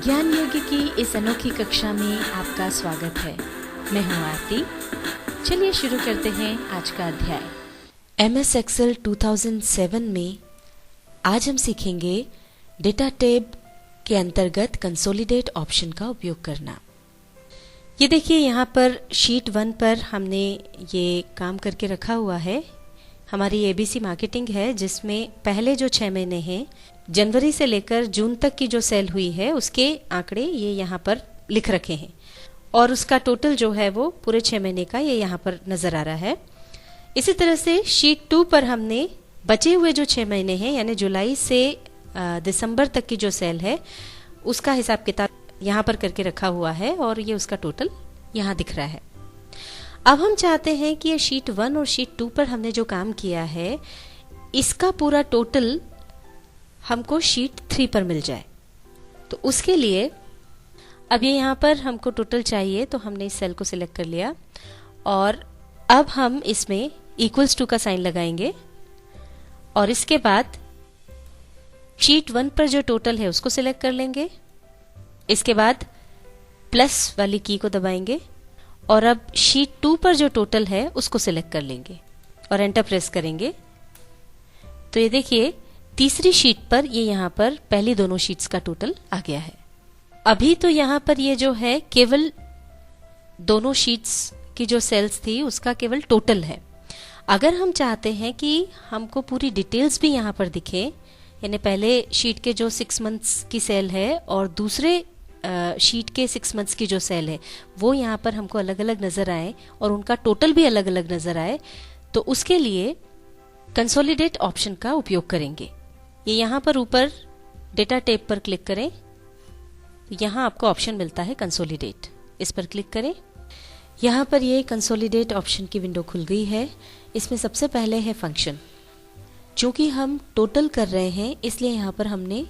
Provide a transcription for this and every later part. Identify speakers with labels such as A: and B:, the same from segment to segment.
A: ज्ञान योगी की इस अनोखी कक्षा में आपका स्वागत है। मैं हूं आरती। चलिए शुरू करते हैं आज का अध्याय। MS Excel 2007 में आज हम सीखेंगे डेटा टैब के अंतर्गत कंसोलिडेट ऑप्शन का उपयोग करना। ये देखिए, यहाँ पर शीट 1 पर हमने ये काम करके रखा हुआ है। हमारी ABC मार्केटिंग है, जिसमें पहले जो 6 महीने हैं, जनवरी से लेकर जून तक की जो सेल हुई है उसके आंकड़े ये यहाँ पर लिख रखे हैं और उसका टोटल जो है वो पूरे 6 महीने का ये यहाँ पर नजर आ रहा है। इसी तरह से शीट 2 पर हमने बचे हुए जो 6 महीने हैं, यानी जुलाई से दिसंबर तक की जो सेल है उसका हिसाब किताब यहाँ पर करके रखा हुआ है और ये उसका टोटल यहाँ दिख रहा है। अब हम चाहते हैं कि ये शीट 1 और शीट 2 पर हमने जो काम किया है इसका पूरा टोटल हमको शीट 3 पर मिल जाए। तो उसके लिए अब ये यहाँ पर हमको टोटल चाहिए, तो हमने इस सेल को सिलेक्ट कर लिया और अब हम इसमें इक्वल्स टू का साइन लगाएंगे और इसके बाद शीट 1 पर जो टोटल है उसको सिलेक्ट कर लेंगे। इसके बाद प्लस वाली की को दबाएंगे और अब शीट 2 पर जो टोटल है उसको सिलेक्ट कर लेंगे और एंटर प्रेस करेंगे। तो ये देखिए, तीसरी शीट पर ये यहाँ पर पहली दोनों शीट्स का टोटल आ गया है। अभी तो यहाँ पर ये जो है केवल दोनों शीट्स की जो सेल्स थी उसका केवल टोटल है। अगर हम चाहते हैं कि हमको पूरी डिटेल्स भी यहाँ पर दिखे, यानी पहले शीट के जो 6 मंथ्स की सेल है और दूसरे शीट के 6 मंथ्स की जो सेल है वो यहाँ पर हमको अलग अलग नजर आए और उनका टोटल भी अलग अलग नजर आए, तो उसके लिए कंसोलिडेट ऑप्शन का उपयोग करेंगे। ये यहाँ पर ऊपर डेटा टैब पर क्लिक करें, यहाँ आपको ऑप्शन मिलता है कंसोलिडेट, इस पर क्लिक करें। यहाँ पर ये कंसोलिडेट ऑप्शन की विंडो खुल गई है। इसमें सबसे पहले है फंक्शन। चूंकि हम टोटल कर रहे हैं इसलिए यहाँ पर हमने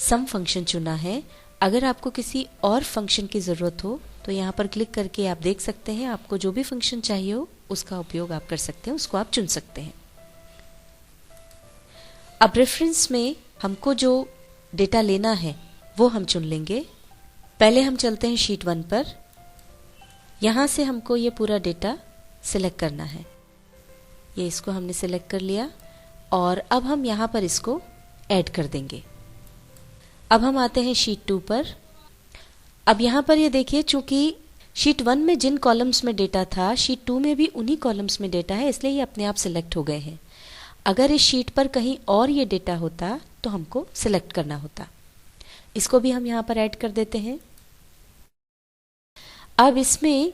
A: सम फंक्शन चुना है। अगर आपको किसी और फंक्शन की जरूरत हो तो यहाँ पर क्लिक करके आप देख सकते हैं, आपको जो भी फंक्शन चाहिए हो उसका उपयोग आप कर सकते हैं, उसको आप चुन सकते हैं। अब रेफरेंस में हमको जो डेटा लेना है वो हम चुन लेंगे। पहले हम चलते हैं शीट 1 पर। यहां से हमको ये पूरा डेटा सिलेक्ट करना है। ये इसको हमने सिलेक्ट कर लिया और अब हम यहां पर इसको ऐड कर देंगे। अब हम आते हैं शीट 2 पर। अब यहां पर ये देखिए, चूंकि शीट 1 में जिन कॉलम्स में डेटा था शीट 2 में भी उन्हीं कॉलम्स में डेटा है, इसलिए ये अपने आप सिलेक्ट हो गए हैं। अगर इस शीट पर कहीं और ये डेटा होता तो हमको सिलेक्ट करना होता। इसको भी हम यहाँ पर ऐड कर देते हैं। अब इसमें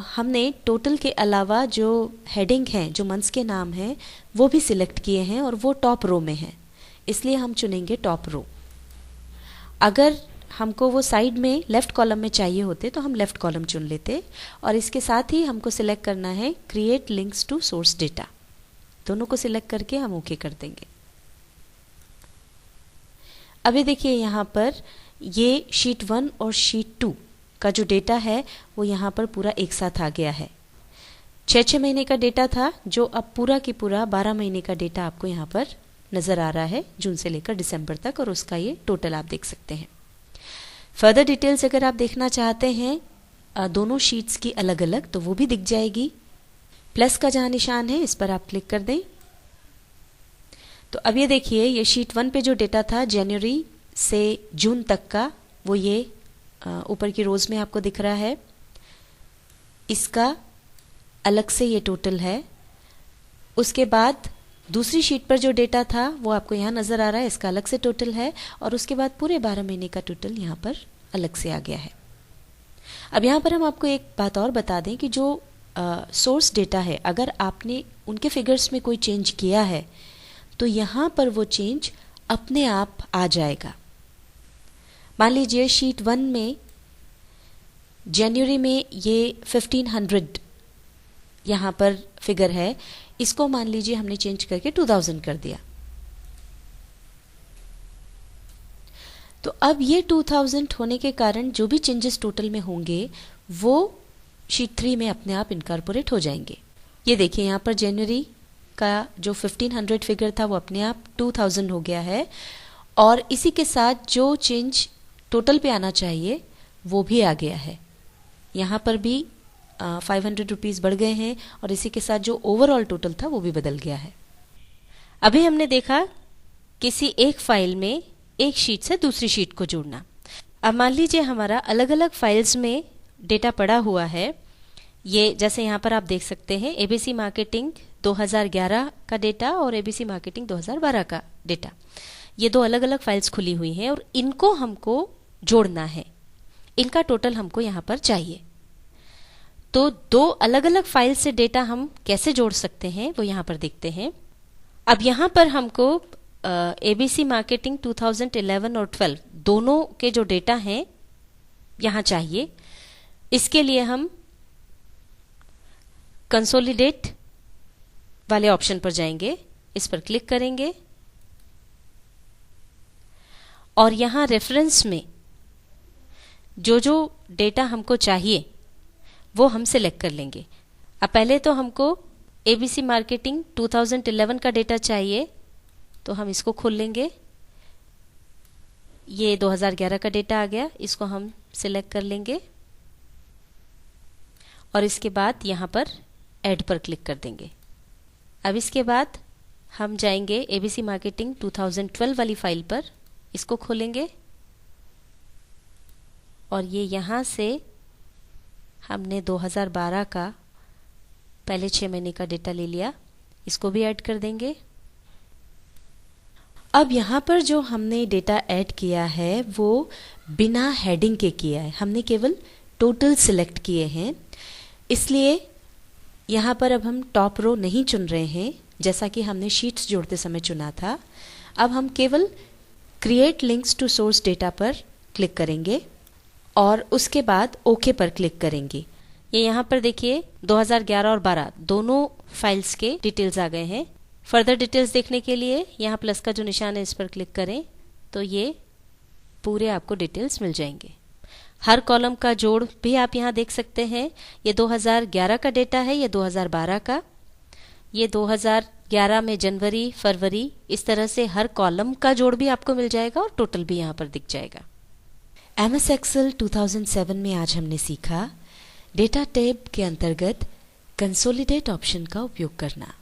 A: हमने टोटल के अलावा जो हेडिंग हैं, जो मंथ्स के नाम हैं, वो भी सिलेक्ट किए हैं और वो टॉप रो में हैं, इसलिए हम चुनेंगे टॉप रो। अगर हमको वो साइड में लेफ्ट कॉलम में चाहिए होते तो हम लेफ्ट कॉलम चुन लेते और इसके साथ ही हमको सिलेक्ट करना है create links to source data. दोनों को सिलेक्ट करके हम ओके कर देंगे। अभी देखिए, यहाँ पर ये शीट 1 और शीट 2 का जो डेटा है वो यहाँ पर पूरा एक साथ आ गया है। 6 महीने का डेटा था जो अब पूरा की पूरा 12 महीने का डेटा आपको यहाँ पर नजर आ रहा है, जून से लेकर दिसंबर तक, और उसका ये टोटल आप देख सकते हैं। फर्दर डिटेल्स अगर आप देखना चाहते हैं दोनों शीट्स की अलग अलग, तो वो भी दिख जाएगी। प्लस का जहां निशान है इस पर आप क्लिक कर दें। तो अब ये देखिए, ये शीट 1 पे जो डेटा था जनवरी से जून तक का, वो ये ऊपर की रोज में आपको दिख रहा है। इसका अलग से ये टोटल है। उसके बाद दूसरी शीट पर जो डेटा था वो आपको यहाँ नजर आ रहा है, इसका अलग से टोटल है और उसके बाद पूरे 12 महीने का टोटल यहाँ पर अलग से आ गया है। अब यहाँ पर हम आपको एक बात और बता दें कि जो सोर्स डेटा है, अगर आपने उनके फिगर्स में कोई चेंज किया है तो यहाँ पर वो चेंज अपने आप आ जाएगा। मान लीजिए शीट 1 में जनवरी में ये 1500 यहाँ पर फिगर है, इसको मान लीजिए हमने चेंज करके 2000 कर दिया, तो अब ये 2000 होने के कारण जो भी चेंजेस टोटल में होंगे वो शीट 3 में अपने आप इनकॉर्पोरेट हो जाएंगे। ये देखिए, यहाँ पर जनवरी का जो 1500 फिगर था वो अपने आप 2000 हो गया है और इसी के साथ जो चेंज टोटल पे आना चाहिए वो भी आ गया है। यहाँ पर भी 500 रुपीज़ बढ़ गए हैं और इसी के साथ जो ओवरऑल टोटल था वो भी बदल गया है। अभी हमने देखा किसी एक फाइल में एक शीट से दूसरी शीट को जोड़ना। अब मान लीजिए हमारा अलग अलग फाइल्स में डेटा पड़ा हुआ है। ये जैसे यहाँ पर आप देख सकते हैं एबीसी मार्केटिंग 2011 का डेटा और एबीसी मार्केटिंग 2012 का डेटा, ये दो अलग अलग फाइल्स खुली हुई हैं और इनको हमको जोड़ना है। इनका टोटल हमको यहाँ पर चाहिए। तो दो अलग अलग फाइल से डेटा हम कैसे जोड़ सकते हैं वो यहाँ पर देखते हैं। अब यहाँ पर हमको एबीसी मार्केटिंग 2011 और 12 दोनों के जो डेटा हैं यहाँ चाहिए। इसके लिए हम कंसोलिडेट वाले ऑप्शन पर जाएंगे, इस पर क्लिक करेंगे और यहाँ रेफरेंस में जो जो डेटा हमको चाहिए वो हम सिलेक्ट कर लेंगे। अब पहले तो हमको एबीसी मार्केटिंग 2011 का डेटा चाहिए, तो हम इसको खोल लेंगे। ये 2011 का डेटा आ गया, इसको हम सिलेक्ट कर लेंगे और इसके बाद यहाँ पर ऐड पर क्लिक कर देंगे। अब इसके बाद हम जाएंगे एबीसी मार्केटिंग 2012 वाली फाइल पर, इसको खोलेंगे और ये यहाँ से हमने 2012 का पहले 6 महीने का डेटा ले लिया, इसको भी ऐड कर देंगे। अब यहाँ पर जो हमने डेटा ऐड किया है वो बिना हेडिंग के किया है, हमने केवल टोटल सिलेक्ट किए हैं। इसलिए यहाँ पर अब हम टॉप रो नहीं चुन रहे हैं जैसा कि हमने शीट्स जोड़ते समय चुना था। अब हम केवल create links to source data पर क्लिक करेंगे और उसके बाद ओके पर क्लिक करेंगे। ये यहाँ पर देखिए 2011 और 12 दोनों फाइल्स के डिटेल्स आ गए हैं। फर्दर डिटेल्स देखने के लिए यहाँ प्लस का जो निशान है इस पर क्लिक करें तो ये पूरे आपको डिटेल्स मिल जाएंगे। हर कॉलम का जोड़ भी आप यहाँ देख सकते हैं। ये 2011 का डेटा है, ये 2012 का, ये 2011 में जनवरी फरवरी, इस तरह से हर कॉलम का जोड़ भी आपको मिल जाएगा और टोटल भी यहाँ पर दिख जाएगा। MS एक्सेल 2007 में आज हमने सीखा डेटा टैब के अंतर्गत कंसोलिडेट ऑप्शन का उपयोग करना।